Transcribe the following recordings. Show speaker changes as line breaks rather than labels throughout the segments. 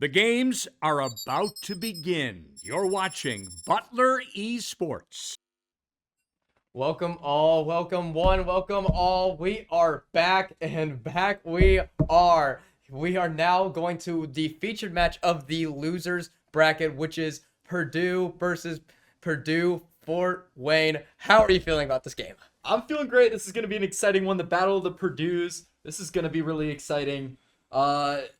The games are about to begin. You're watching Butler Esports.
Welcome all, welcome one, welcome all. We are back and back we are. We are now going to the featured match of the losers bracket, which is Purdue versus Purdue Fort Wayne. How are you feeling about this game?
I'm feeling great. This is going to be an exciting one. The Battle of the Purdues. This is going to be really exciting.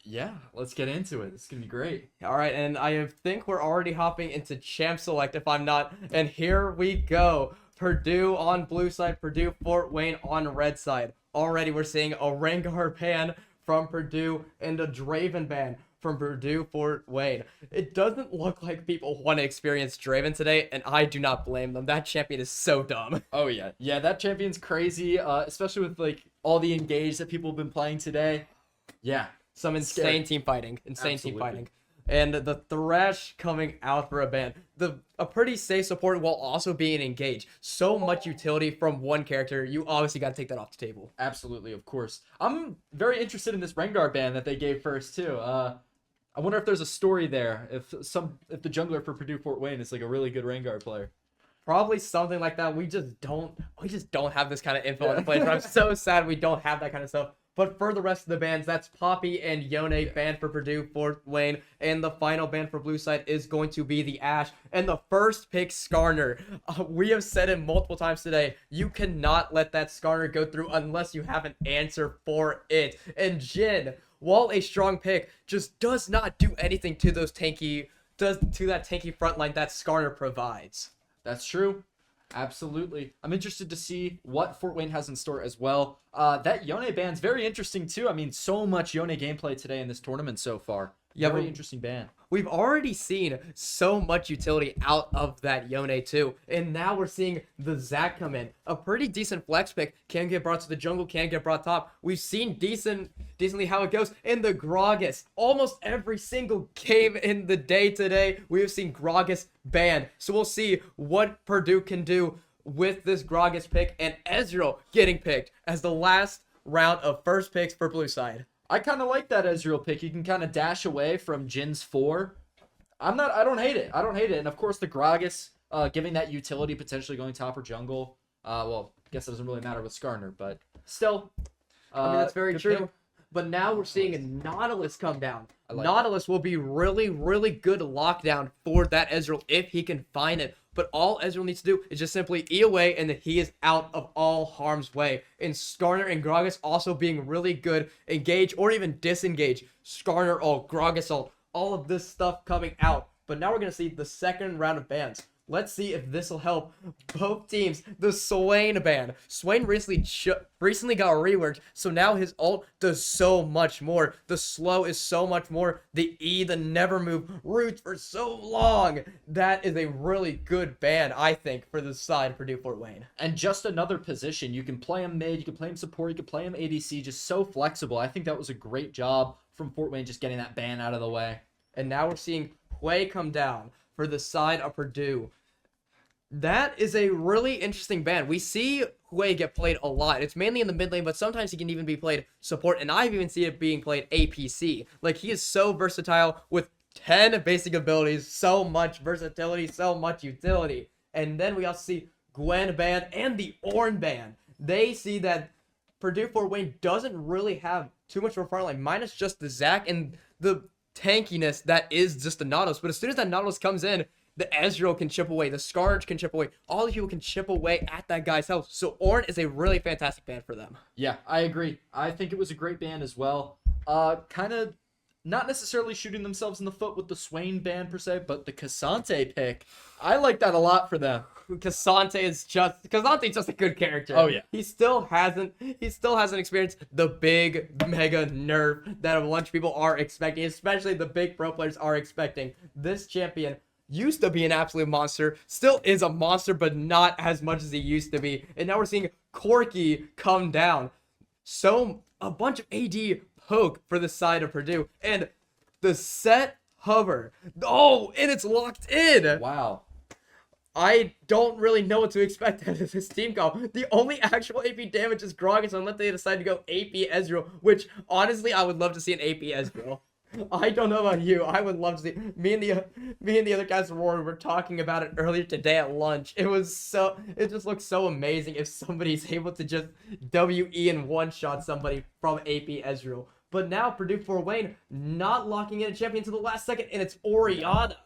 Yeah, let's get into it. It's going to be great.
All right, and I think we're already hopping into Champ Select if I'm not. And here we go. Purdue on blue side, Purdue Fort Wayne on red side. Already we're seeing a Rengar ban from Purdue and a Draven ban from Purdue Fort Wayne. It doesn't look like people want to experience Draven today, and I do not blame them. That champion is so dumb.
Oh, yeah. Yeah, that champion's crazy, especially with, like, all the engage that people have been playing today. Yeah.
Some insane team fighting.
Absolutely.
Team fighting. And the Thresh coming out for a ban. A pretty safe support while also being engaged. So much utility from one character. You obviously got to take that off the table.
Absolutely, of course. I'm very interested in this Rengar ban that they gave first, too. I wonder if there's a story there. If the jungler for Purdue Fort Wayne is like a really good Rengar player.
Probably something like that. We just don't have this kind of info on the players. I'm so sad we don't have that kind of stuff. But for the rest of the bans, that's Poppy and Yone banned for Purdue Fort Wayne. And the final ban for blue side is going to be the Ashe. And the first pick, Skarner. We have said it multiple times today. You cannot let that Skarner go through unless you have an answer for it. And Jhin, while a strong pick, just does not do anything to that tanky front line that Skarner provides.
That's true. Absolutely. I'm interested to see what Fort Wayne has in store as well. That Yone ban's very interesting too. I mean, so much Yone gameplay today in this tournament so far.
Yeah,
very interesting ban.
We've already seen so much utility out of that Yone too. And now we're seeing the Zac come in. A pretty decent flex pick. Can get brought to the jungle, can get brought top. We've seen decently how it goes. In the Gragas, almost every single game in the day today, we have seen Gragas banned. So we'll see what Purdue can do with this Gragas pick and Ezreal getting picked as the last round of first picks for blue side.
I kind of like that Ezreal pick. You can kind of dash away from Jin's 4. I don't hate it. And of course the Gragas, giving that utility, potentially going top or jungle. Well, I guess it doesn't really matter with Skarner, but still.
I mean, that's very true.
Pick.
But now we're seeing a Nautilus come down.
Like
Nautilus will be really, really good lockdown for that Ezreal if he can find it. But all Ezreal needs to do is just simply E away, and then he is out of all harm's way. And Skarner and Gragas also being really good. Engage or even disengage. Skarner ult, Gragas ult, all of this stuff coming out. But now we're going to see the second round of bans. Let's see if this will help both teams. The Swain ban. Swain recently got reworked, so now his ult does so much more. The slow is so much more. The E, the never move, roots for so long. That is a really good ban, I think, for the side of Purdue Fort Wayne.
And just another position. You can play him mid, you can play him support, you can play him ADC, just so flexible. I think that was a great job from Fort Wayne just getting that ban out of the way.
And now we're seeing Hui come down for the side of Purdue. That is a really interesting ban. We see Hui get played a lot. It's mainly in the mid lane, but sometimes he can even be played support, and I've even seen it being played APC. Like, he is so versatile with 10 basic abilities, so much versatility, so much utility. And then we also see Gwen ban and the Ornn ban. They see that Purdue Fort Wayne doesn't really have too much of a front line, minus just the Zac and the tankiness that is just the Nautilus. But as soon as that Nautilus comes in, the Ezreal can chip away, the Scarlet can chip away, all the people can chip away at that guy's health. So Ornn is a really fantastic ban for them.
Yeah, I agree. I think it was a great ban as well. Kind of not necessarily shooting themselves in the foot with the Swain ban per se, but the K'Sante pick, I like that a lot for them.
K'Sante's just a good character.
Oh yeah.
He still hasn't experienced the big mega nerf that a bunch of people are expecting, especially the big pro players are expecting. This champion used to be an absolute monster, still is a monster, but not as much as he used to be. And now we're seeing Corki come down. So a bunch of AD poke for the side of Purdue. And the set hover. Oh, and it's locked in.
Wow.
I don't really know what to expect out of this team call. The only actual AP damage is Gragas unless they decide to go AP Ezreal, which honestly I would love to see an AP Ezreal. I don't know about you. I would love to see me and the other guys from Roar were talking about it earlier today at lunch. It just looks so amazing if somebody's able to just WE and one-shot somebody from AP Ezreal. But now Purdue Fort Wayne not locking in a champion to the last second, and it's Orianna.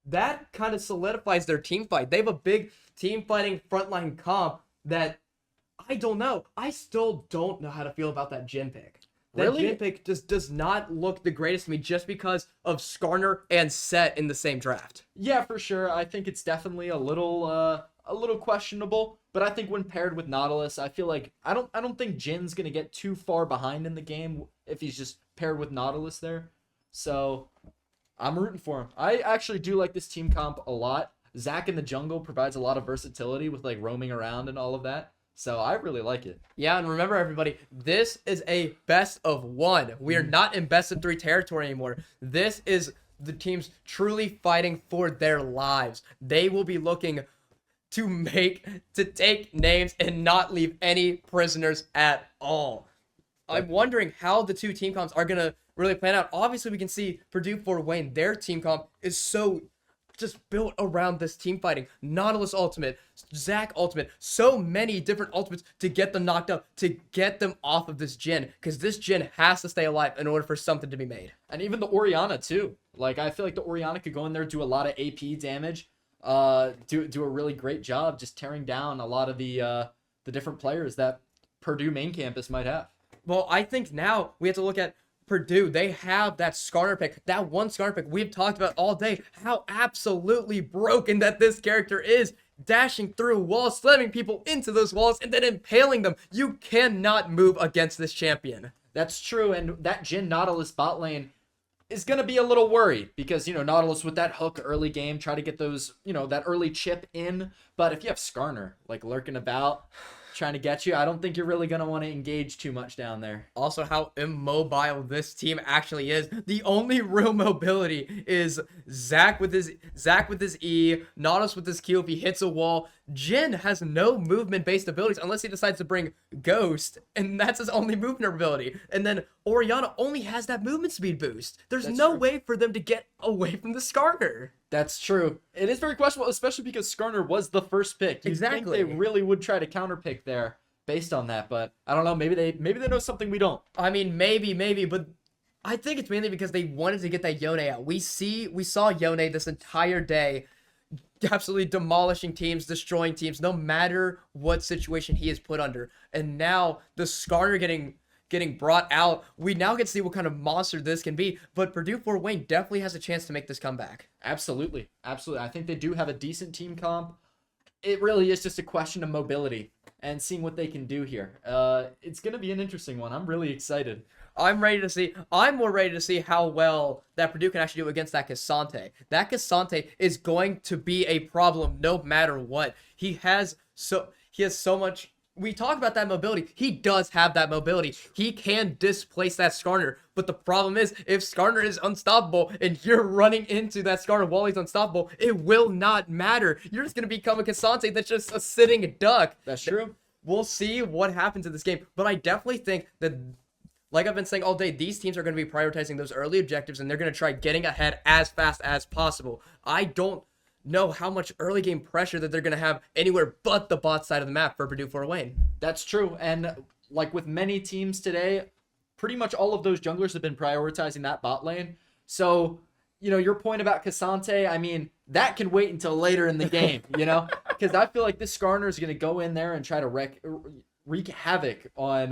That kind of solidifies their team fight. They have a big team fighting frontline comp that I don't know. I still don't know how to feel about that Jhin pick. That
Really?
Jhin pick just does not look the greatest to me just because of Skarner and Set in the same draft.
Yeah, for sure. I think it's definitely a little questionable, but I think when paired with Nautilus, I feel like I don't think Jin's gonna get too far behind in the game if he's just paired with Nautilus there. So I'm rooting for him. I actually do like this team comp a lot. Zach in the jungle provides a lot of versatility with like roaming around and all of that. So I really like it.
Yeah, and remember everybody, this is a best of one. We are not in best of three territory anymore. This is the teams truly fighting for their lives. They will be looking to take names and not leave any prisoners at all. I'm wondering how the two team comps are going to really plan out. Obviously, we can see Purdue Fort Wayne, their team comp is so just built around this team fighting. Nautilus ultimate, Zac ultimate, so many different ultimates to get them knocked up, to get them off of this Jhin, because this Jhin has to stay alive in order for something to be made.
And even the Orianna too. Like I feel like the Orianna could go in there, do a lot of AP damage, do a really great job just tearing down a lot of the different players that Purdue main campus might have.
Well, I think now we have to look at Purdue. They have that Skarner pick, that one Skarner pick we've talked about all day, how absolutely broken that this character is, dashing through walls, slamming people into those walls, and then impaling them. You cannot move against this champion.
That's true, and that Jhin Nautilus bot lane is going to be a little worried because, Nautilus with that hook early game, try to get those, that early chip in. But if you have Skarner, like, lurking about, trying to get you, I don't think you're really going to want to engage too much down there.
Also, how immobile this team actually is. The only real mobility is Zac with his E, Nautilus with his Q if he hits a wall. Jhin has no movement-based abilities unless he decides to bring Ghost, and that's his only movement ability. And then Orianna only has that movement speed boost. There's
That's
no
true.
way for them to get away from the Skarner.
That's true. It is very questionable, especially because Skarner was the first pick. You'd think
Exactly.
they really would try to counterpick there based on that, but I don't know. Maybe they know something we don't.
I mean, maybe, but I think it's mainly because they wanted to get that Yone out. We saw Yone this entire day absolutely demolishing teams, destroying teams, no matter what situation he is put under. And now the Skarner getting brought out, we now get to see what kind of monster this can be. But Purdue Fort Wayne definitely has a chance to make this comeback.
Absolutely. I think they do have a decent team comp. It really is just a question of mobility and seeing what they can do here. It's going to be an interesting one. I'm really excited.
I'm more ready to see how well that Purdue can actually do against that Cassante. That Cassante is going to be a problem no matter what. He has so much. We talk about that mobility. He does have that mobility. He can displace that Skarner. But the problem is, if Skarner is unstoppable and you're running into that Skarner while he's unstoppable, it will not matter. You're just going to become a Cassante that's just a sitting duck.
That's true.
We'll see what happens in this game. But I definitely think that, like I've been saying all day, these teams are going to be prioritizing those early objectives, and they're going to try getting ahead as fast as possible. I don't know how much early game pressure that they're going to have anywhere but the bot side of the map for Purdue Fort Wayne.
That's true. And like with many teams today, pretty much all of those junglers have been prioritizing that bot lane. So, your point about Cassante, I mean, that can wait until later in the game, because I feel like this Skarner is going to go in there and try to wreak havoc on,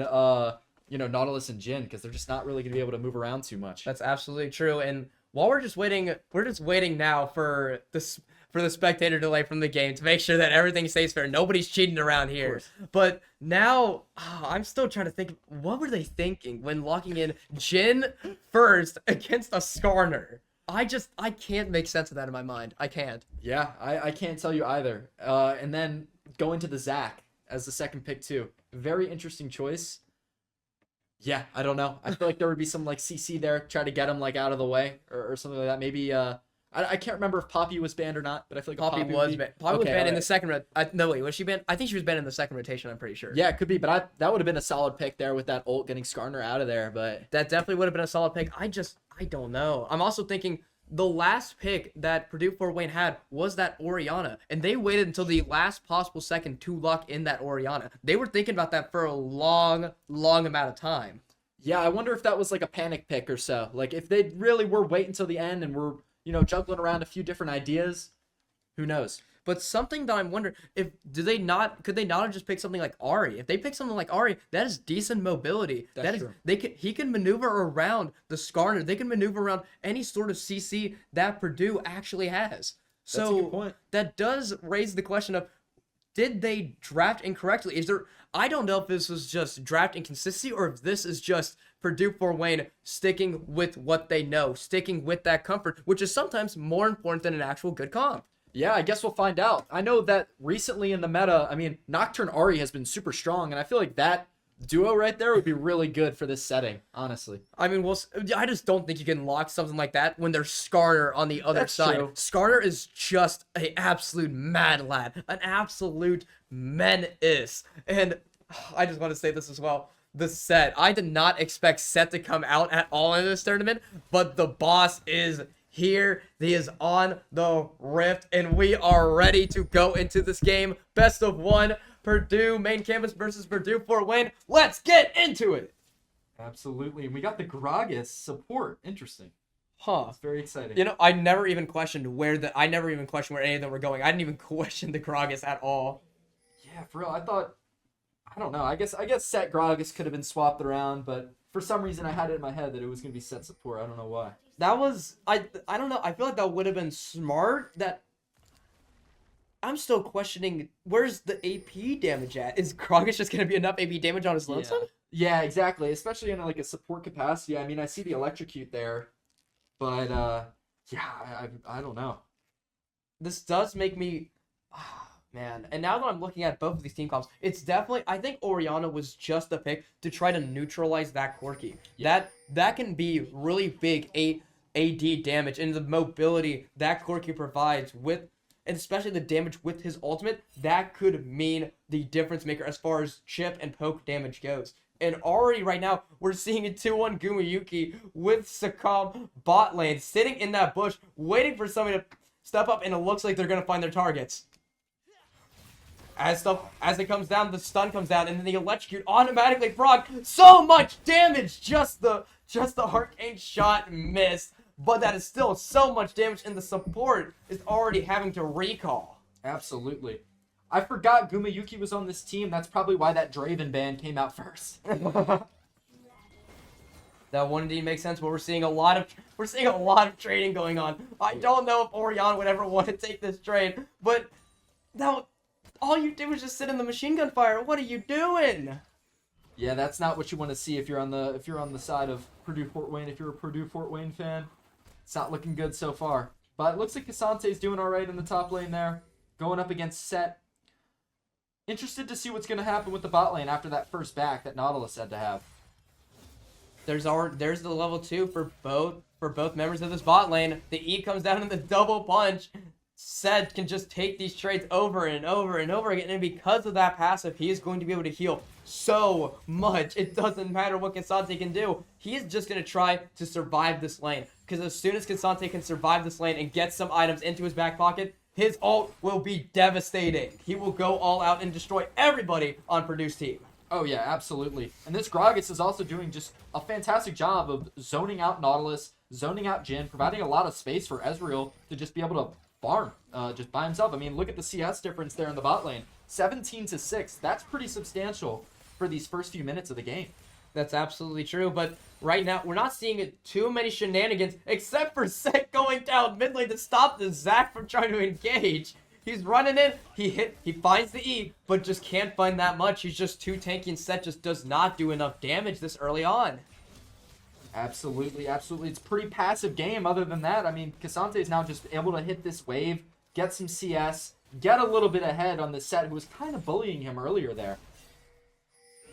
Nautilus and Jhin, because they're just not really going to be able to move around too much.
That's absolutely true. And while we're just waiting now for the spectator delay from the game to make sure that everything stays fair. Nobody's cheating around here. But now, I'm still trying to think, what were they thinking when locking in Jhin first against a Skarner? I can't make sense of that in my mind. I can't.
Yeah, I can't tell you either. And then going to the Zac as the second pick too. Very interesting choice. Yeah, I don't know. I feel like there would be some like CC there, try to get him like out of the way or something like that. Maybe I I can't remember if Poppy was banned or not, but I feel like
Poppy
would
was
be...
banned. Poppy was banned in
alright.
the second. No, wait, was she banned? I think she was banned in the second rotation. I'm pretty sure.
Yeah, it could be, but that would have been a solid pick there with that ult getting Skarner out of there. But
That definitely would have been a solid pick. I don't know. I'm also thinking the last pick that Purdue Fort Wayne had was that Orianna, and they waited until the last possible second to lock in that Orianna. They were thinking about that for a long, long amount of time.
yeah, I wonder if that was like a panic pick or so. Like if they really were waiting until the end and were, juggling around a few different ideas, who knows?
But something that I'm wondering, could they not have just picked something like Ari? If they pick something like Ari, that is decent mobility.
That's true.
He can maneuver around the Skarner. They can maneuver around any sort of CC that Purdue actually has.
That's a good point.
That does raise the question of, did they draft incorrectly? I don't know if this was just draft inconsistency or if this is just Purdue Fort Wayne sticking with what they know, sticking with that comfort, which is sometimes more important than an actual good comp.
Yeah, I guess we'll find out. I know that recently in the meta, Nocturne Ari has been super strong, and I feel like that duo right there would be really good for this setting, honestly.
I just don't think you can lock something like that when there's Skarner on the other
That's
side.
true.
Skarner is just an absolute mad lad, an absolute menace. And I just want to say this as well. The set, I did not expect set to come out at all in this tournament, but the boss is here. He is on the rift, and we are ready to go into this game. Best of one, Purdue main campus versus Purdue Fort Wayne. Let's get into it.
Absolutely. And we got the Gragas support. Interesting.
Huh.
It's very exciting.
I never even questioned where any of them were going. I didn't even question the Gragas at all.
Yeah, for real. I don't know. I guess set Gragas could have been swapped around, but for some reason I had it in my head that it was going to be set support. I don't know why.
That was I don't know. I feel like that would have been smart. That I'm still questioning, where's the AP damage at? Is Gragas just going to be enough AP damage on his lonesome?
Yeah, exactly. Especially in like a support capacity. I see the electrocute there, but I don't know.
This does make me man. And now that I'm looking at both of these team comps, it's definitely, I think Orianna was just a pick to try to neutralize that Corki.
Yeah.
That can be really big AD damage, and the mobility that Corki provides with, and especially the damage with his ultimate, that could mean the difference maker as far as chip and poke damage goes. And already right now, we're seeing a 2-1 Gumayuki with Sakam bot lane, sitting in that bush, waiting for somebody to step up, and it looks like they're going to find their targets. As it comes down, the stun comes down, and then the electrocute automatically proc. So much damage! Just the arcane shot missed, but that is still so much damage, and the support is already having to recall.
Absolutely. I forgot Gumayuki was on this team. That's probably why that Draven ban came out first.
That one indeed makes sense, but we're seeing a lot of trading going on. I don't know if Orianna would ever want to take this trade, but now all you did was just sit in the machine gun fire. What are you doing?
Yeah, that's not what you want to see if you're on the side of Purdue Fort Wayne. If you're a Purdue Fort Wayne fan, it's not looking good so far. But it looks like Kasante's doing all right in the top lane there, going up against Set. Interested to see what's going to happen with the bot lane after that first back that Nautilus had to have.
There's the level 2 for both members of this bot lane. The E comes down in the double punch. Set can just take these trades over and over and over again, and because of that passive, he is going to be able to heal so much. It doesn't matter what Kasante can do. He is just going to try to survive this lane, because as soon as Kasante can survive this lane and get some items into his back pocket, his ult will be devastating. He will go all out and destroy everybody on Purdue's team.
Oh yeah, absolutely. And this Gragas is also doing just a fantastic job of zoning out Nautilus, zoning out Jhin, providing a lot of space for Ezreal to just be able to farm just by himself. I mean, look at the CS difference there in the bot lane. 17-6. That's pretty substantial for these first few minutes of the game.
That's absolutely true, but right now, we're not seeing too many shenanigans, except for Set going down mid lane to stop the Zac from trying to engage. He's running in, he finds the E, but just can't find that much. He's just too tanky, and Set just does not do enough damage this early on.
Absolutely, absolutely. It's a pretty passive game other than that. I mean, Kasante is now just able to hit this wave, get some CS, get a little bit ahead on the Set, who was kind of bullying him earlier there.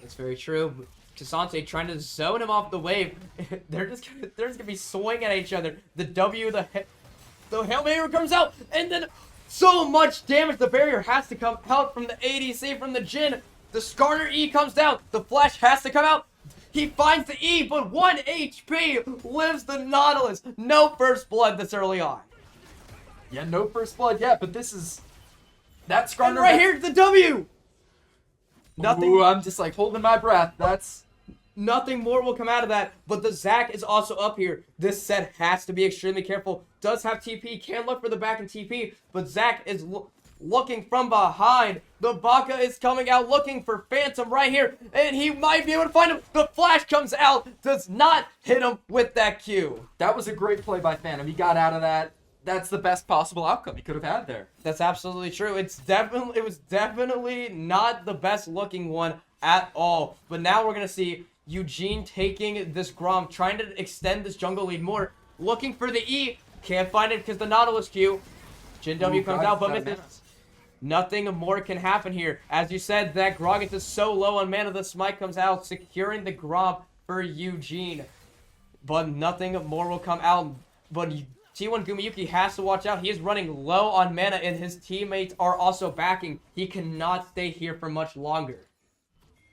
That's very true. Kasante trying to zone him off the wave. They're just gonna be swinging at each other. The W, The Hail Mary comes out, and then so much damage. The barrier has to come out from the ADC, from the Jhin. The Skarner E comes down. The Flash has to come out. He finds the E, but 1 HP lives the Nautilus. No first blood this early on.
Yeah, no first blood yet, but this is... That Skarner...
And right here's the W! Nothing...
Ooh, I'm just like holding my breath. That's...
Nothing more will come out of that, but the Zac is also up here. This set has to be extremely careful. Does have TP, can look for the back and TP, but Zac is looking from behind. The Baka is coming out looking for Phantom right here, and he might be able to find him. The Flash comes out, does not hit him with that Q.
That was a great play by Phantom. He got out of that. That's the best possible outcome he could have had there.
That's absolutely true. It was definitely not the best looking one at all. But now we're gonna see Eugene taking this Grom, trying to extend this jungle lead more, looking for the E. Can't find it because the Nautilus Q. Jhin W comes out, but misses. Nothing more can happen here. As you said, that Gragas is so low on mana, the Smite comes out, securing the Grom for Eugene. But nothing more will come out. But T1 Gumayuki has to watch out. He is running low on mana, and his teammates are also backing. He cannot stay here for much longer.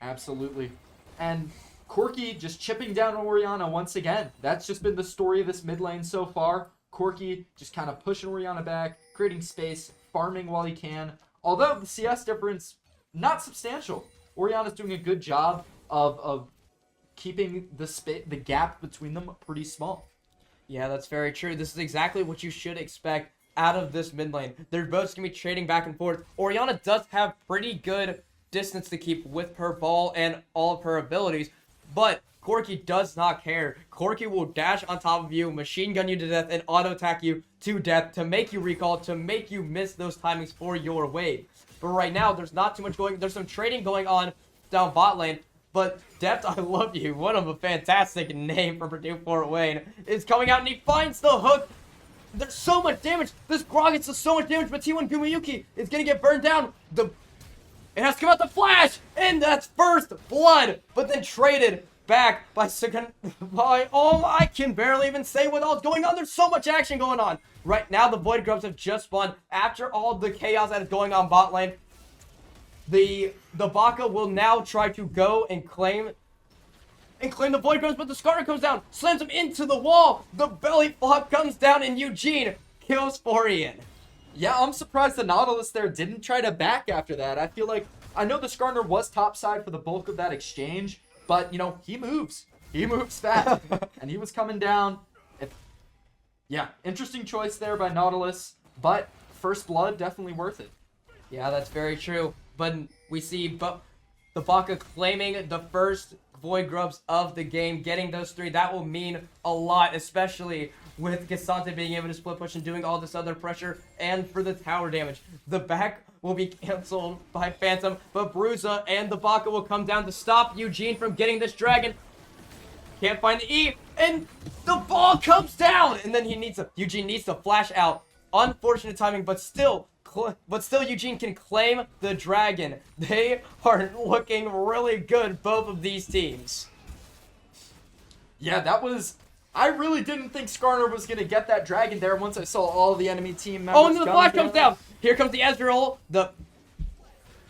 Absolutely. And Corki just chipping down Orianna once again. That's just been the story of this mid lane so far. Corki just kind of pushing Orianna back, creating space, farming while he can. Although the CS difference, not substantial. Orianna's doing a good job of keeping the gap between them pretty small.
Yeah, that's very true. This is exactly what you should expect out of this mid lane. They're both going to be trading back and forth. Orianna does have pretty good distance to keep with her ball and all of her abilities, but Corki does not care. Corki will dash on top of you, machine gun you to death, and auto attack you to death to make you recall, to make you miss those timings for your wave. But right now, there's not too much going. There's some trading going on down bot lane. But Depth, I love you. One of a fantastic name for Purdue Fort Wayne is coming out, and he finds the hook. There's so much damage. This Gragas does so much damage, but T1 Gumayuki is gonna get burned down. It has to come out the Flash, and that's first blood, but then traded back by I can barely even say what all's going on. There's so much action going on. Right now, the Void Grubs have just spawned. After all the chaos that is going on bot lane, the Baka will now try to go and claim the Void Grubs, but the Skarner comes down, slams him into the wall. The belly flop comes down, and Eugene kills Forian.
Yeah, I'm surprised the Nautilus there didn't try to back after that. I feel like, I know the Skarner was topside for the bulk of that exchange, but, you know, he moves. He moves fast. And he was coming down. Yeah, interesting choice there by Nautilus, but first blood, definitely worth it.
Yeah, that's very true. But we see the Baka claiming the first Void Grubs of the game, getting those 3. That will mean a lot, especially with Cassante being able to split push and doing all this other pressure, and for the tower damage. The back will be canceled by Phantom, but Bruiser and the Baka will come down to stop Eugene from getting this dragon. Can't find the E, and the ball comes down, and then Eugene needs to flash out. Unfortunate timing, but still Eugene can claim the dragon. They are looking really good, both of these teams.
Yeah, that was... I really didn't think Skarner was going to get that dragon there once I saw all the enemy team members.
Oh, and the flash comes down. Here comes the Ezreal. The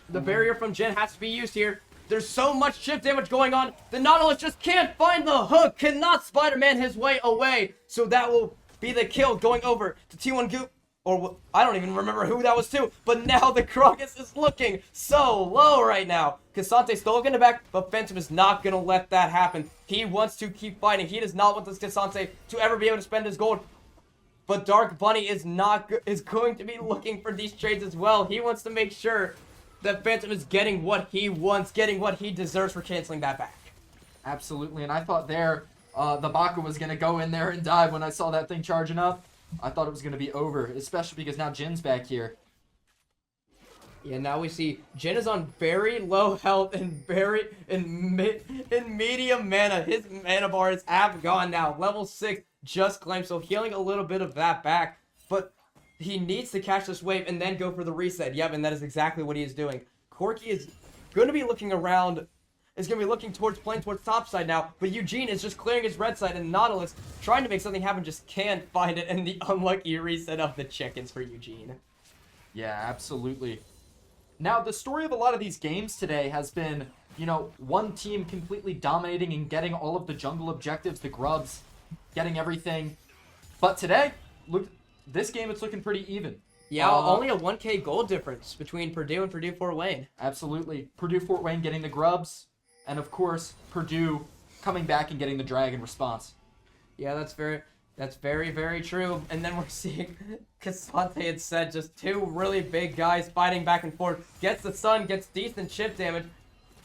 barrier from Jhin has to be used here. There's so much chip damage going on. The Nautilus just can't find the hook. Cannot Spider-Man his way away. So that will be the kill going over to T1 Goop. Or I don't even remember who that was to. But now the Gragas is looking so low right now. Cassante's still looking back, but Phantom is not going to let that happen. He wants to keep fighting. He does not want this Cassante to ever be able to spend his gold. But Dark Bunny is going to be looking for these trades as well. He wants to make sure that Phantom is getting what he wants, getting what he deserves for canceling that back.
Absolutely, and I thought there, the Baka was going to go in there and dive when I saw that thing charging up. I thought it was going to be over, especially because now Jin's back here.
Yeah, now we see Jhin is on very low health and in medium mana. His mana bars have gone now. Level 6 just claimed, so healing a little bit of that back. But he needs to catch this wave and then go for the reset. Yep, and that is exactly what he is doing. Corki is going to be looking around is going to be looking playing towards top side now, but Eugene is just clearing his red side, and Nautilus trying to make something happen, just can't find it, and the unlucky reset of the chickens for Eugene.
Yeah, absolutely. Now, the story of a lot of these games today has been, one team completely dominating and getting all of the jungle objectives, the grubs, getting everything. But today, look, this game, it's looking pretty even.
Yeah, only a 1K goal difference between Purdue and Purdue Fort Wayne.
Absolutely. Purdue Fort Wayne getting the grubs, and of course, Purdue coming back and getting the drag in response.
Yeah, that's very, very true. And then we're seeing Cassante had said just two really big guys fighting back and forth. Gets the stun, gets decent chip damage.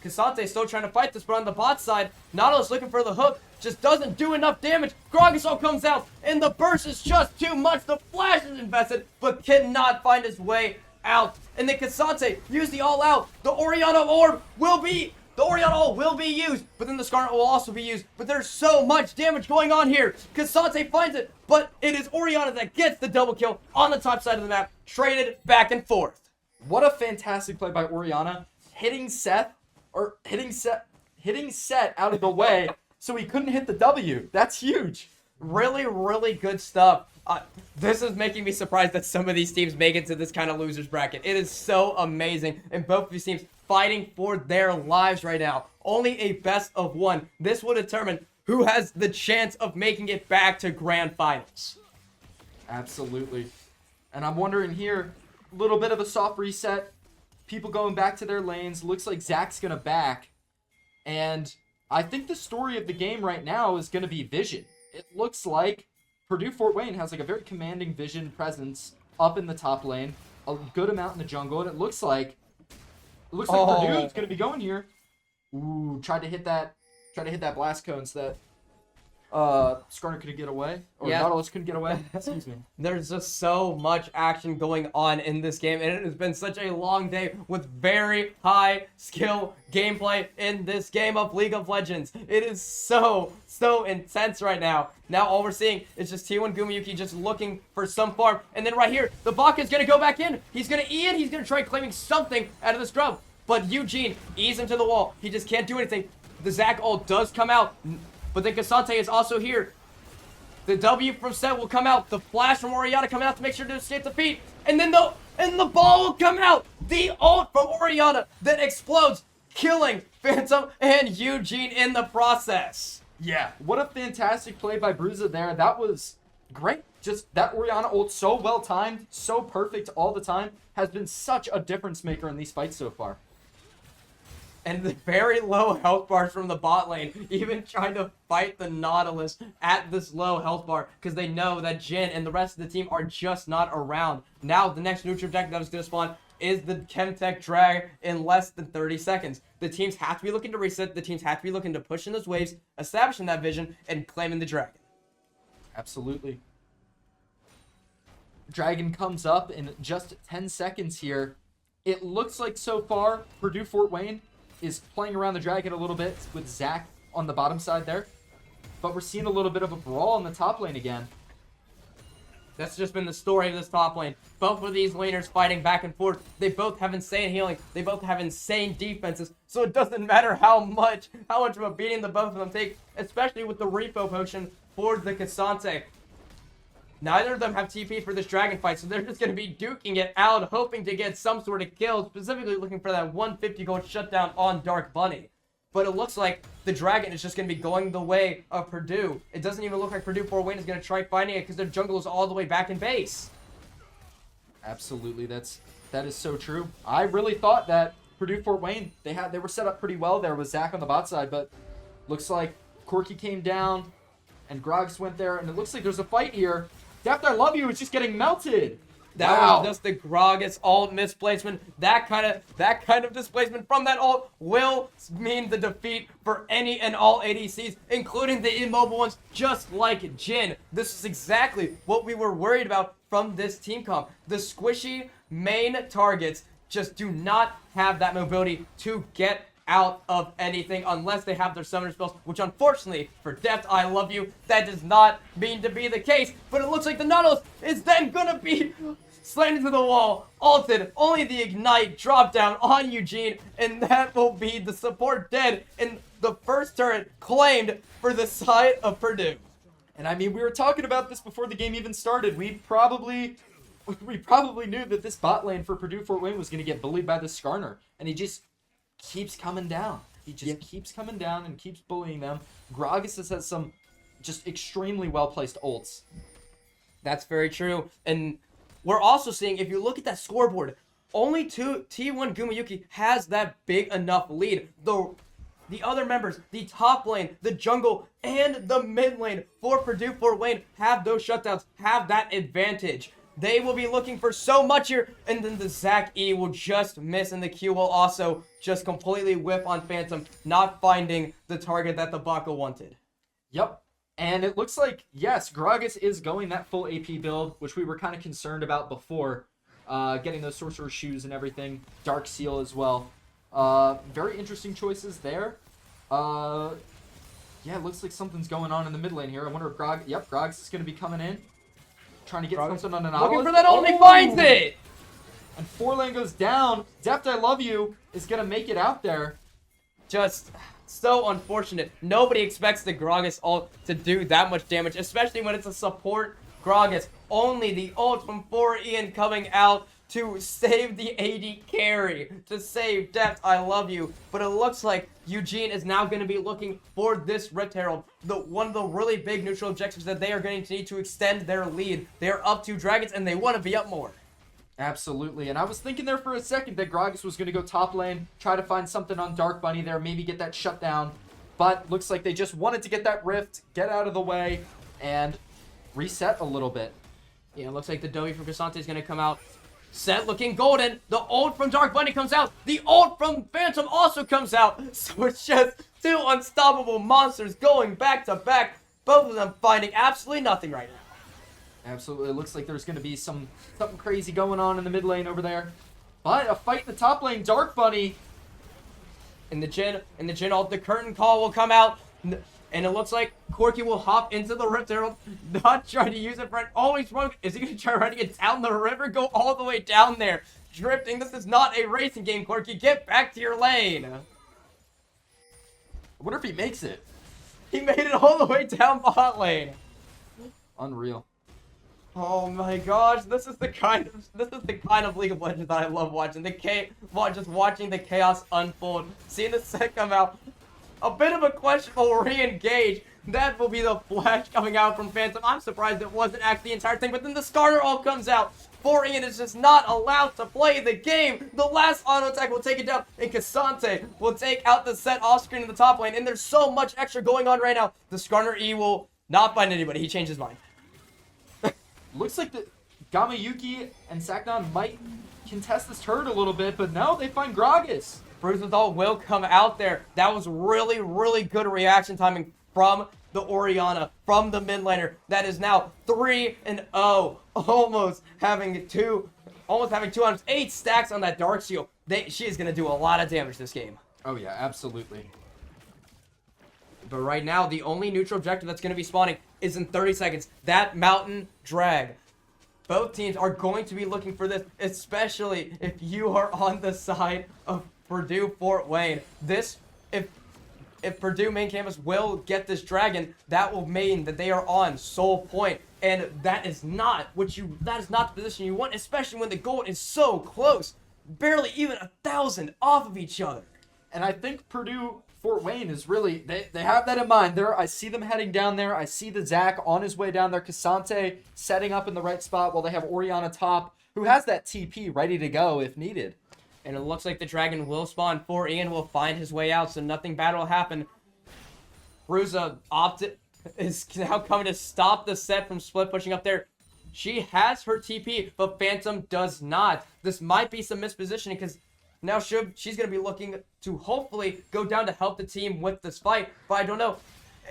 Cassante still trying to fight this, but on the bot side, Nautilus looking for the hook. Just doesn't do enough damage. Gragasol comes out, and the burst is just too much. The flash is invested, but cannot find his way out. And then Cassante used the all-out. The Oriana Orb will be used, but then the Scarlet will also be used. But there's so much damage going on here. Cassante finds it, but it is Oriana that gets the double kill on the top side of the map, traded back and forth.
What a fantastic play by Oriana, hitting Seth out of the way so he couldn't hit the W. That's huge.
Really, really good stuff. This is making me surprised that some of these teams make it to this kind of losers bracket. It is so amazing, and both of these teams fighting for their lives right now. Only a best of one. This will determine who has the chance of making it back to grand finals.
Absolutely. And I'm wondering here, a little bit of a soft reset. People going back to their lanes. Looks like Zach's going to back. And I think the story of the game right now is going to be vision. It looks like Purdue Fort Wayne has like a very commanding vision presence up in the top lane. A good amount in the jungle. And it looks like Purdue is going to be going here. Ooh, tried to hit that blast cone so that Skarner couldn't get away. Or Nautilus couldn't get away. Excuse me.
There's just so much action going on in this game, and it has been such a long day with very high skill gameplay in this game of League of Legends. It is so intense right now. Now all we're seeing is just T1 Gumayuki just looking for some farm, and then right here, the Baka is going to go back in. He's going to E it. He's going to try claiming something out of the scrub, but Eugene ease him to the wall. He just can't do anything. The Zac ult does come out, but then Cassante is also here. The W from Set will come out. The flash from Oriana coming out to make sure to escape defeat. And then the ball will come out. The ult from Oriana that explodes, killing Phantom and Eugene in the process.
Yeah, what a fantastic play by Bruiser there. That was great. Just that Oriana ult, so well timed, so perfect all the time, has been such a difference maker in these fights so far.
And the very low health bars from the bot lane, even trying to fight the Nautilus at this low health bar, because they know that Jin and the rest of the team are just not around. Now, the next neutral objective that is going to spawn is the Chemtech drag in less than 30 seconds. The teams have to be looking to reset. The teams have to be looking to push in those waves, establishing that vision, and claiming the dragon.
Absolutely. Dragon comes up in just 10 seconds here. It looks like so far, Purdue Fort Wayne is playing around the dragon a little bit with Zach on the bottom side there. But we're seeing a little bit of a brawl in the top lane again.
That's just been the story of this top lane. Both of these laners fighting back and forth. They both have insane healing. They both have insane defenses. So it doesn't matter how much of a beating the both of them take, especially with the repo potion for the Cassante. Neither of them have TP for this dragon fight, so they're just going to be duking it out, hoping to get some sort of kill, specifically looking for that 150 gold shutdown on Dark Bunny. But it looks like the dragon is just going to be going the way of Purdue. It doesn't even look like Purdue Fort Wayne is going to try finding it because their jungle is all the way back in base.
Absolutely, that is so true. I really thought that Purdue Fort Wayne, they were set up pretty well there with Zach on the bot side, but looks like Corky came down and Grogs went there, and it looks like there's a fight here. Deft, I Love You is just getting melted.
That was just the Gragas ult misplacement. That kind of displacement from that ult will mean the defeat for any and all ADCs, including the immobile ones, just like Jin. This is exactly what we were worried about from this team comp. The squishy main targets just do not have that mobility to get out of anything unless they have their summoner spells, which unfortunately for Deft I Love You, that does not mean to be the case. But it looks like the Nautilus is then gonna be slammed into the wall, ulted, only the ignite dropped down on Eugene, and that will be the support dead, and the first turret claimed for the side of Purdue.
And I mean, we were talking about this before the game even started. We probably knew that this bot lane for Purdue Fort Wayne was going to get bullied by the Skarner, and he just keeps coming down. He just keeps coming down and keeps bullying them. Gragas has some just extremely well-placed ults.
That's very true. And we're also seeing, if you look at that scoreboard, only T1 Gumayuki has that big enough lead. The other members, the top lane, the jungle, and the mid lane for Purdue Fort Wayne have those shutdowns, have that advantage. They will be looking for so much here, and then the Zach E will just miss, and the Q will also just completely whip on Phantom, not finding the target that the Baka wanted.
Yep. And it looks like, yes, Gragas is going that full AP build, which we were kind of concerned about before, getting those Sorcerer's Shoes and everything. Dark Seal as well. Very interesting choices there. Yeah, it looks like something's going on in the mid lane here. I wonder if Gragas is going to be coming in. Trying to get something on an outlet.
Looking for that ult, he finds it!
And 4 lane goes down. Deft, I love you, is going to make it out there.
Just so unfortunate. Nobody expects the Gragas ult to do that much damage, especially when it's a support Gragas. Only the ult from 4Ian coming out to save the AD carry, to save Deft, I love you. But it looks like Eugene is now going to be looking for this Rift Herald. One of the really big neutral objectives that they are going to need to extend their lead. They are up 2 dragons, and they want to be up more.
Absolutely, and I was thinking there for a second that Gragas was going to go top lane, try to find something on Dark Bunny there, maybe get that shutdown. But looks like they just wanted to get that Rift, get out of the way, and reset a little bit.
Yeah, it looks like the W from Cassante is going to come out. Set looking golden. The ult from Dark Bunny comes out. The ult from Phantom also comes out. So it's just 2 unstoppable monsters going back to back. Both of them finding absolutely nothing right now.
Absolutely. It looks like there's going to be something crazy going on in the mid lane over there. But a fight in the top lane. Dark Bunny.
In the Jhin ult, the curtain call will come out. And it looks like Corki will hop into the Rift Herald, not try to use it for an always wrong. Is he going to try running it down the river? Go all the way down there. Drifting. This is not a racing game, Corki. Get back to your lane.
I wonder if he makes it.
He made it all the way down bot lane.
Unreal.
Oh my gosh, this is the kind of League of Legends that I love watching. Just watching the chaos unfold. Seeing the set come out. A bit of a questionable re-engage. That will be the flash coming out from Phantom. I'm surprised it wasn't actually the entire thing, but then the Skarner all comes out. 4Ian is just not allowed to play the game. The last auto attack will take it down, and Cassante will take out the set off screen in the top lane, and there's so much extra going on right now. The Skarner E will not find anybody. He changed his mind.
Looks like the Gamayuki and Saknon might contest this turret a little bit, but no, they find Gragas.
Bruisenthal will come out there. That was really, really good reaction timing from the Orianna, from the mid laner. That is now 3-0. Almost having 2 items. 8 stacks on that Dark Seal. She is going to do a lot of damage this game.
Oh yeah, absolutely.
But right now, the only neutral objective that's going to be spawning is in 30 seconds. That Mountain Drag. Both teams are going to be looking for this, especially if you are on the side of Purdue Fort Wayne. If Purdue main campus will get this dragon, that will mean that they are on Soul Point, and that is not the position you want, especially when the goal is so close, barely even 1,000 off of each other.
And I think Purdue Fort Wayne is really, they have that in mind. I see them heading down there. I see the Zach on his way down there. Cassante setting up in the right spot while they have Orianna top, who has that TP ready to go if needed.
And it looks like the dragon will spawn. 4Ian will find his way out, so nothing bad will happen. Bruza is now coming to stop the set from split pushing up there. She has her TP, but Phantom does not. This might be some mispositioning because now she's going to be looking to hopefully go down to help the team with this fight. But I don't know.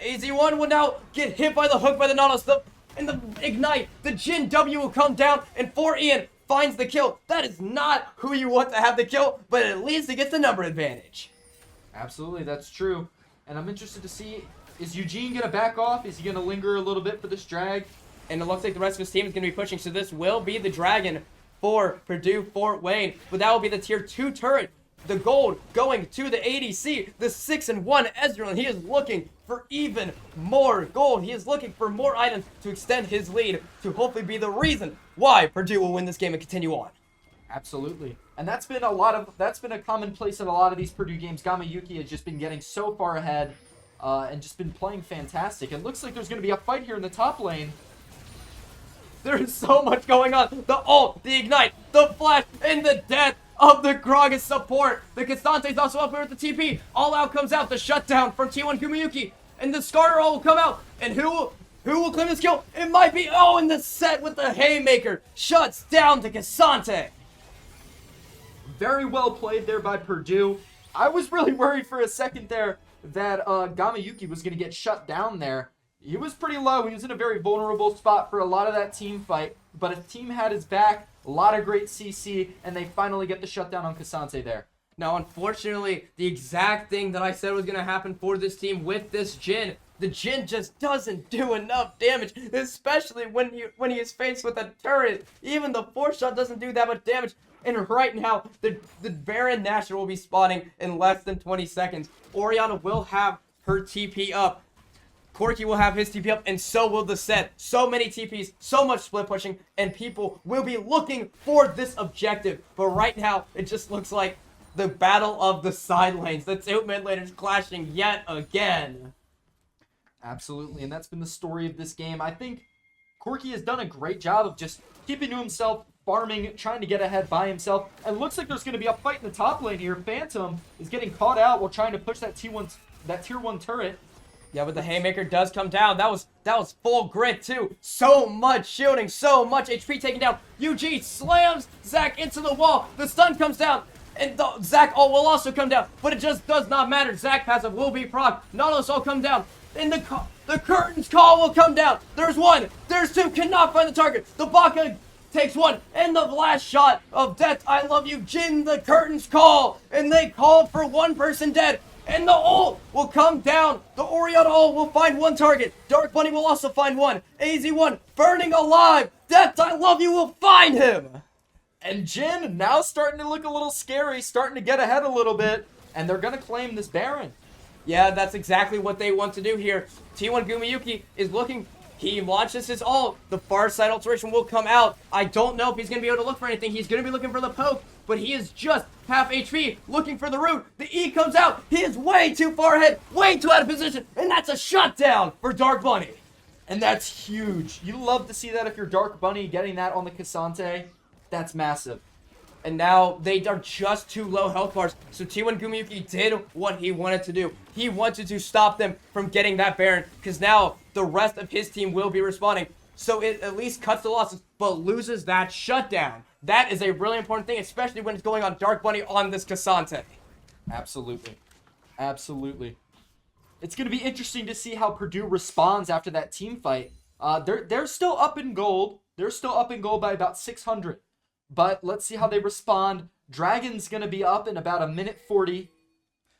AZ1 will now get hit by the hook by the Nautilus. And the Ignite, the Jhin W will come down, and 4Ian finds the kill. That is not who you want to have the kill, but at least he gets the number advantage.
Absolutely, that's true. And I'm interested to see, is Eugene going to back off? Is he going to linger a little bit for this drag?
And it looks like the rest of his team is going to be pushing, so this will be the dragon for Purdue Fort Wayne. But that will be the tier 2 turret. The gold going to the ADC, the 6-1 Ezreal. He is looking for even more gold. He is looking for more items to extend his lead to hopefully be the reason why Purdue will win this game and continue on.
Absolutely. And that's been a commonplace in a lot of these Purdue games. Gamayuki has just been getting so far ahead and just been playing fantastic. It looks like there's going to be a fight here in the top lane.
There is so much going on. The ult, the ignite, the flash, and the death of the Gragas support. The Castante's also up here with the TP. All out comes out. The shutdown from T1 Gumayuki. And the Skarner will come out. And who will claim this kill? It might be, and the set with the Haymaker shuts down the Casante.
Very well played there by Purdue. I was really worried for a second there that Gamayuki was going to get shut down there. He was pretty low. He was in a very vulnerable spot for a lot of that team fight. But his team had his back. A lot of great CC. And they finally get the shutdown on Casante there.
Now, unfortunately, the exact thing that I said was going to happen for this team with this Jhin. The Jhin just doesn't do enough damage, especially when he is faced with a turret. Even the 4-shot doesn't do that much damage. And right now, the Baron Nashor will be spawning in less than 20 seconds. Orianna will have her TP up. Corki will have his TP up, and so will the set. So many TPs, so much split pushing, and people will be looking for this objective. But right now, it just looks like the battle of the side lanes. The two mid laners clashing yet again.
Absolutely, and that's been the story of this game. I think Corki has done a great job of just keeping to himself, farming, trying to get ahead by himself. And looks like there's going to be a fight in the top lane here. Phantom is getting caught out while trying to push that tier 1 turret.
Yeah, but the Haymaker does come down. That was full grit too. So much shielding, so much HP taken down. UG slams Zac into the wall. The stun comes down. And Zac ult will also come down. But it just does not matter. Zac passive will be proc. Nautilus will come down. And the curtains call will come down. There's one. There's two. Cannot find the target. The Baka takes one. And the last shot of death. I love you, Jhin. The curtains call. And they call for one person dead. And the ult will come down. The Orianna ult will find one target. Dark Bunny will also find one. AZ1 burning alive. Death, I love you, will find him.
And Jhin now starting to look a little scary, starting to get ahead a little bit. And they're going to claim this Baron.
Yeah, that's exactly what they want to do here. T1 Gumayuki is looking. He launches his ult. The far side alteration will come out. I don't know if he's going to be able to look for anything. He's going to be looking for the poke. But he is just half HP, looking for the root. The E comes out. He is way too far ahead, way too out of position. And that's a shutdown for Dark Bunny.
And that's huge. You love to see that if you're Dark Bunny getting that on the Casante. That's massive.
And now they are just too low health bars. So T1 Gumayuki did what he wanted to do. He wanted to stop them from getting that Baron. Because now the rest of his team will be respawning. So it at least cuts the losses, but loses that shutdown. That is a really important thing, especially when it's going on Dark Bunny on this Casante.
Absolutely. Absolutely. It's going to be interesting to see how Purdue responds after that team fight. They're still up in gold. They're still up in gold by about 600. But let's see how they respond. Dragon's going to be up in about 1:40.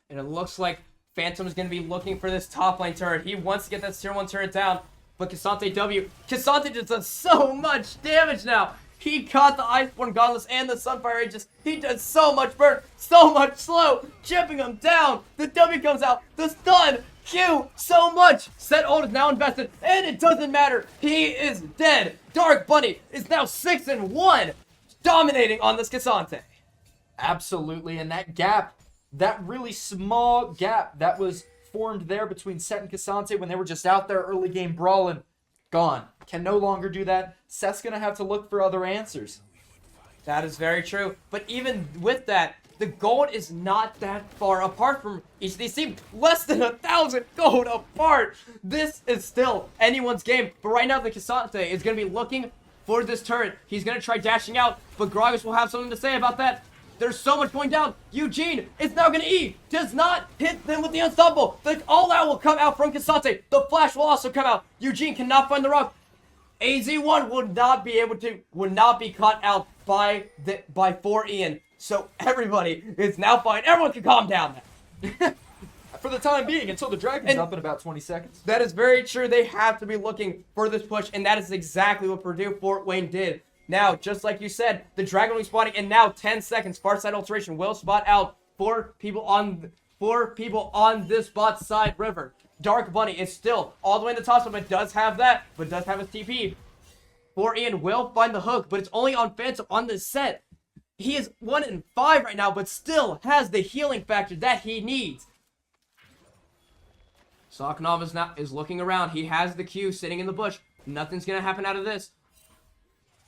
And it looks like Phantom is going to be looking for this top lane turret. He wants to get that tier 1 turret down. But Casante Casante just does so much damage now. He caught the Iceborne Gauntlets and the Sunfire Aegis. He does so much burn, so much slow, chipping him down. The W comes out, the stun, Q, so much. Set ult is now invested, and it doesn't matter. He is dead. Dark Bunny is now 6-1, dominating on this Casante.
Absolutely, and that gap, that really small gap that was formed there between Set and Casante when they were just out there early game brawling, gone. Can no longer do that. Set's going to have to look for other answers.
That is very true. But even with that, the gold is not that far apart from each. They seem less than 1,000 gold apart. This is still anyone's game. But right now, the Casante is going to be looking for this turret. He's going to try dashing out, but Gragas will have something to say about that. There's so much going down. Eugene is now going to E. Does not hit them with the unstoppable. The all-out will come out from Casante. The flash will also come out. Eugene cannot find the rock. AZ1 would not be caught out by 4 Ian. So everybody is now fine. Everyone can calm down now.
For the time being, until the Dragon's up in about 20 seconds.
That is very true. They have to be looking for this push, and that is exactly what Purdue Fort Wayne did. Now, just like you said, the dragon will be spawning in now 10 seconds. Far side alteration will spot out four people on this bot side river. Dark Bunny is still all the way in the top spot, but does have his TP. 4Ian will find the hook, but it's only on Phantom on this set. He is 1 in 5 right now, but still has the healing factor that he needs. Soknov is looking around. He has the Q sitting in the bush. Nothing's going to happen out of this.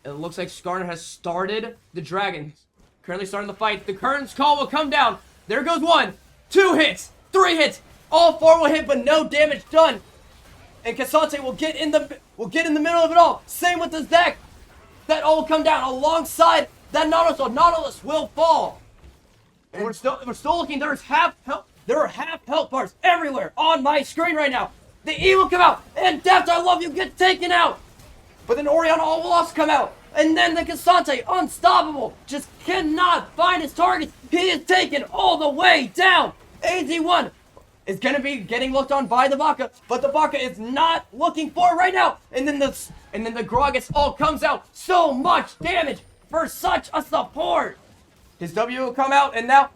It looks like Skarner has started the dragon. Currently starting the fight. The curtain's call will come down. There goes 1, 2 hits, 3 hits. All 4 will hit, but no damage done. And Cassante will get in the middle of it all. Same with the Zach. That all will come down alongside that Nautilus. So Nautilus will fall. And we're still looking. There are half health bars everywhere on my screen right now. The E will come out, and Deft, I love you, gets taken out. But then Oriana all will also come out. And then the Cassante, unstoppable, just cannot find his targets. He is taken all the way down. AZ1 is going to be getting looked on by the Baka, but the Baka is not looking for it right now. And then the Gragas all comes out. So much damage for such a support. His W will come out, and now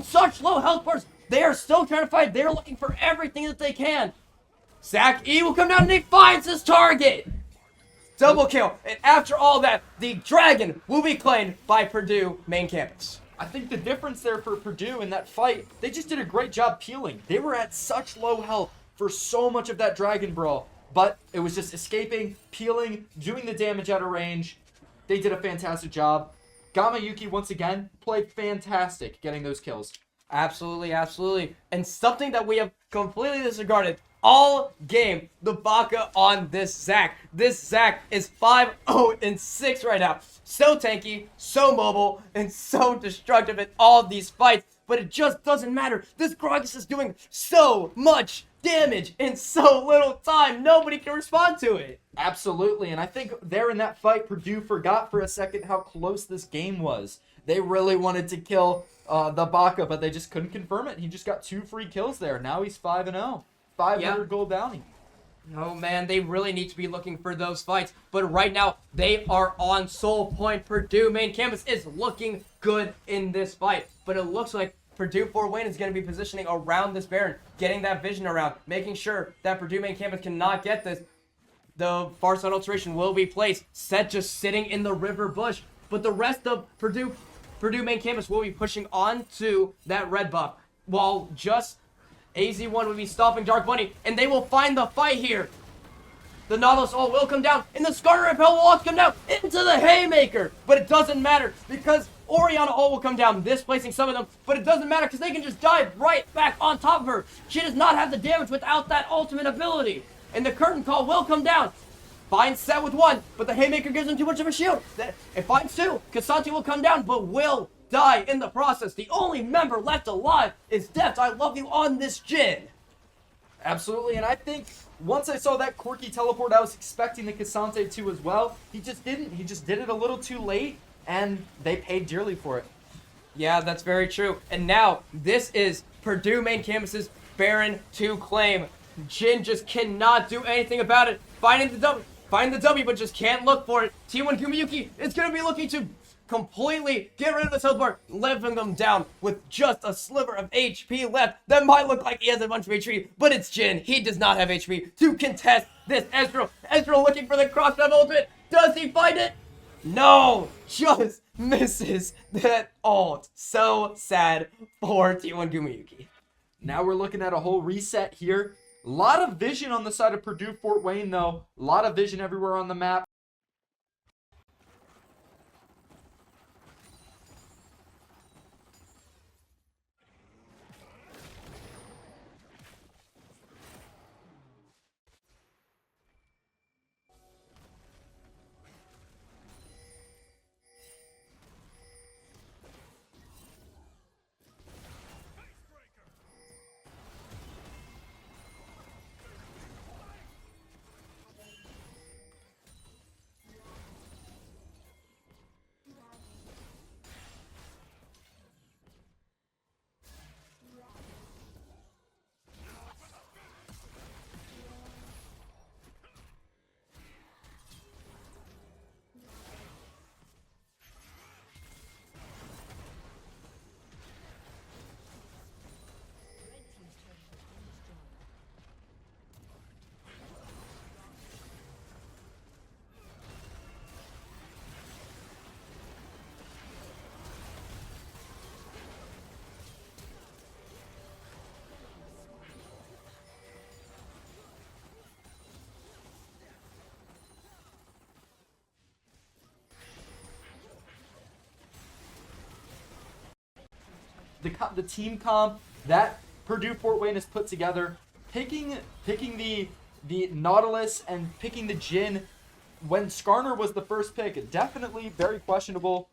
such low health bars. They are still trying to fight. They are looking for everything that they can. Zach E will come down, and he finds his target. Double kill. And after all that, the dragon will be claimed by Purdue main campus.
I think the difference there for Purdue in that fight, they just did a great job peeling. They were at such low health for so much of that Dragon Brawl, but it was just escaping, peeling, doing the damage out of range. They did a fantastic job. Gamayuki, once again, played fantastic getting those kills.
Absolutely, absolutely. And something that we have completely disregarded all game, the Baka on this Zac. This Zac is 5-0-6 right now. So tanky, so mobile, and so destructive in all of these fights. But it just doesn't matter. This Gragas is doing so much damage in so little time. Nobody can respond to it.
Absolutely, and I think there in that fight, Purdue forgot for a second how close this game was. They really wanted to kill the Baka, but they just couldn't confirm it. He just got 2 free kills there. Now he's 5-0. 500 gold bounty.
Oh man, they really need to be looking for those fights. But right now, they are on Soul Point. Purdue main campus is looking good in this fight. But it looks like Purdue Fort Wayne is going to be positioning around this Baron, getting that vision around, making sure that Purdue main campus cannot get this. The far side alteration will be placed. Set just sitting in the river bush. But the rest of Purdue main campus will be pushing on to that red buff. While just AZ1 will be stopping Dark Bunny, and they will find the fight here. The Nautilus all will come down, and the Skarner Repel will also come down into the Haymaker. But it doesn't matter, because Oriana all will come down, displacing some of them. But it doesn't matter, because they can just dive right back on top of her. She does not have the damage without that ultimate ability. And the Curtain Call will come down. Finds Set with 1, but the Haymaker gives him too much of a shield. It finds 2. Cassante will come down, but will die in the process. The only member left alive is Deft. I love you on this Jin.
Absolutely, and I think once I saw that quirky teleport, I was expecting the Cassante to as well. He just didn't. He just did it a little too late, and they paid dearly for it.
Yeah, that's very true. And now, this is Purdue main campus's Baron to claim. Jin just cannot do anything about it. Finding the W, but just can't look for it. T1 Gumayuki is going to be looking to completely get rid of this health bar, leveling them down with just a sliver of HP left. That might look like he has a bunch of HP, but it's Jin. He does not have HP to contest this Ezreal. Ezreal looking for the cross-grab ultimate. Does he find it? No, just misses that ult. So sad for T1 Gumayuki.
Now we're looking at a whole reset here. A lot of vision on the side of Purdue Fort Wayne, though. A lot of vision everywhere on the map. the team comp that Purdue Fort Wayne has put together, picking the Nautilus and picking the Jin when Skarner was the first pick, definitely very questionable.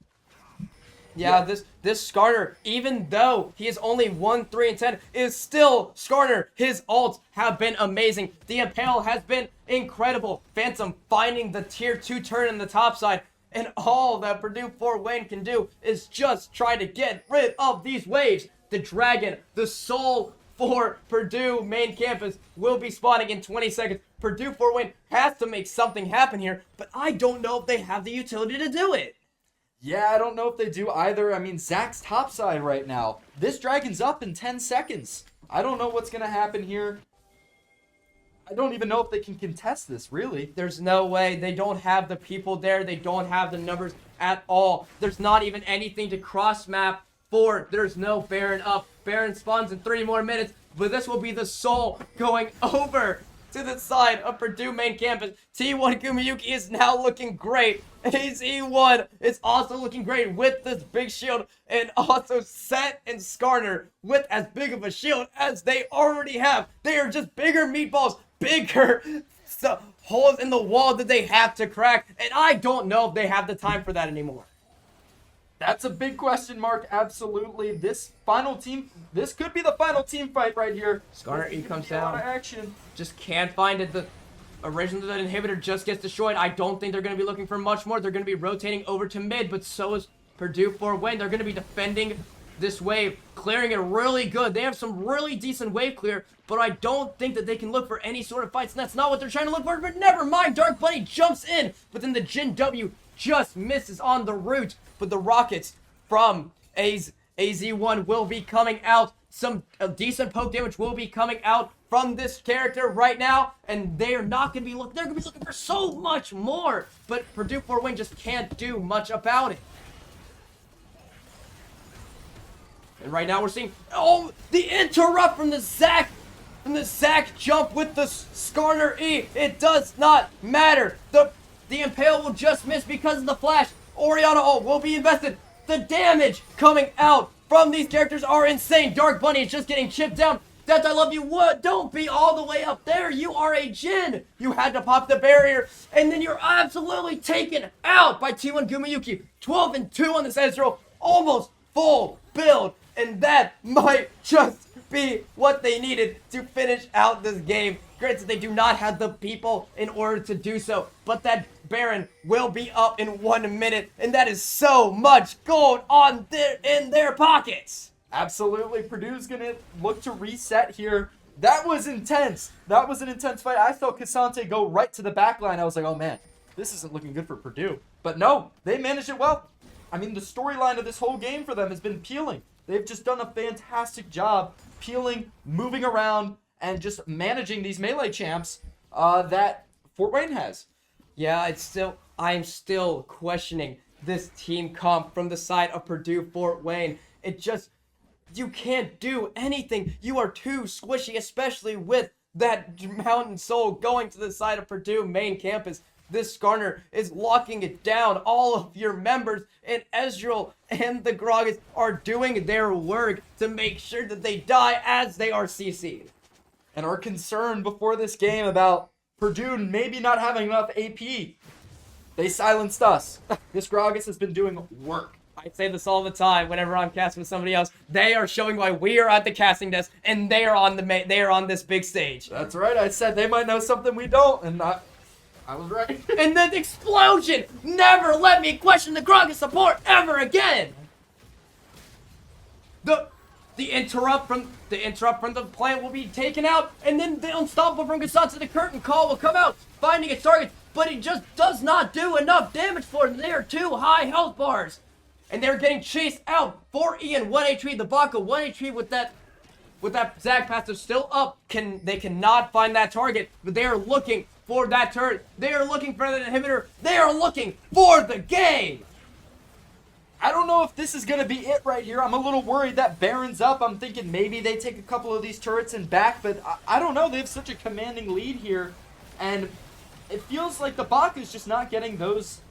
Yeah, this Skarner, even though he is only 1-3-10, is still Skarner. His ults have been amazing. The Impale has been incredible. Phantom finding the tier 2 turn in the top side. And all that Purdue Fort Wayne can do is just try to get rid of these waves. The Dragon, the soul for Purdue main campus, will be spawning in 20 seconds. Purdue Fort Wayne has to make something happen here, but I don't know if they have the utility to do it.
Yeah, I don't know if they do either. I mean, Zach's topside right now. This Dragon's up in 10 seconds. I don't know what's going to happen here. I don't even know if they can contest this, really.
There's no way. They don't have the people there. They don't have the numbers at all. There's not even anything to cross-map for. There's no Baron up. Baron spawns in 3 more minutes, but this will be the soul going over to the side of Purdue main campus. T1 Gumiyuki is now looking great. AZ1 is also looking great with this big shield, and also Set and Skarner with as big of a shield as they already have. They are just bigger meatballs, bigger holes in the wall that they have to crack, and I don't know if they have the time for that anymore.
That's a big question mark, absolutely. This could be the final team fight right here.
Skarner E comes
A lot
down.
of action.
Just can't find it. The original inhibitor just gets destroyed. I don't think they're going to be looking for much more. They're going to be rotating over to mid, but so is Purdue Fort Wayne. They're going to be defending this wave, clearing it really good. They have some really decent wave clear, but I don't think that they can look for any sort of fights, and that's not what they're trying to look for. But never mind, Dark Bunny jumps in, but then the Jin W just misses on the root. But the rockets from AZ1 will be coming out. Some decent poke damage will be coming out from this character right now, and they are not going to be looking. They're going to be looking for so much more, but Purdue Fort Wayne just can't do much about it. And right now we're seeing the interrupt from the Zac jump with the Skarner E. It does not matter. The Impale will just miss because of the flash. Oriana ult will be invested. The damage coming out from these characters are insane. Dark Bunny is just getting chipped down. That I love you. What? Don't be all the way up there. You are a Jin. You had to pop the barrier, and then you're absolutely taken out by T1 Gumiyuki. 12-2 on this Ezreal. Almost full build, and that might just be what they needed to finish out this game. Granted, they do not have the people in order to do so, but that Baron will be up in 1 minute, and that is so much gold in their pockets.
Absolutely, Purdue's gonna look to reset here. That was intense. That was an intense fight. I saw Cassante go right to the back line. I was like, oh man, this isn't looking good for Purdue. But no, they managed it well. I mean, the storyline of this whole game for them has been peeling. They've just done a fantastic job peeling, moving around, and just managing these melee champs that Fort Wayne has.
Yeah, I'm still questioning this team comp from the side of Purdue Fort Wayne. You can't do anything. You are too squishy, especially with that Mountain Soul going to the side of Purdue main campus. This Skarner is locking it down. All of your members and Ezreal and the Gragas are doing their work to make sure that they die as they are CC'd.
And are concerned before this game about Purdue maybe not having enough AP. They silenced us. This Gragas has been doing work.
I say this all the time whenever I'm casting with somebody else. They are showing why we are at the casting desk, and they are on this big stage.
That's right. I said they might know something we don't, and I was right.
And then the explosion! Never let me question the Gragas support ever again! The interrupt from the plant will be taken out, and then the unstoppable from Gassan to the curtain call will come out, finding its target, but it just does not do enough damage for them. They are too high health bars. And they're getting chased out. 4 Ian, 1 HP, the Baka, 1 HP with that Zag passive still up. They cannot find that target, but they are looking for that turret. They are looking for that inhibitor. They are looking for the game.
I don't know if this is going to be it right here. I'm a little worried that Baron's up. I'm thinking maybe they take a couple of these turrets and back, but I don't know. They have such a commanding lead here, and it feels like the Baka is just not getting those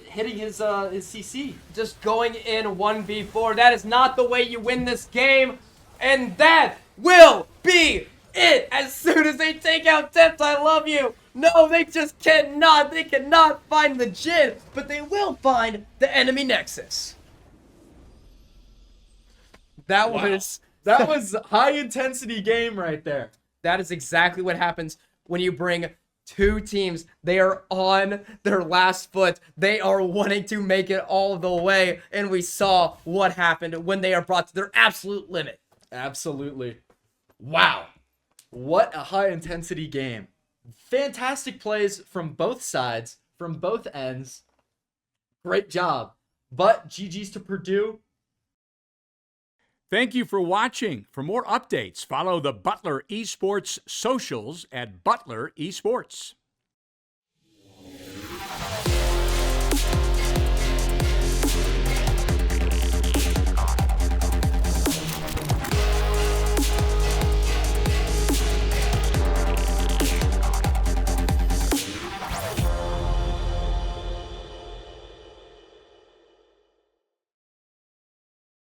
hitting his CC.
Just going in 1v4. That is not the way you win this game. And that will be it. As soon as they take out Tips, I love you. No, they just cannot. They cannot find the Jin, but they will find the enemy Nexus. That was
High intensity game right there.
That is exactly what happens when you bring two teams. They are on their last foot. They are wanting to make it all the way. And we saw what happened when they are brought to their absolute limit.
Absolutely. Wow. What a high intensity game. Fantastic plays from both sides, from both ends. Great job. But GG's to Purdue.
Thank you for watching. For more updates, follow the Butler Esports socials at Butler Esports.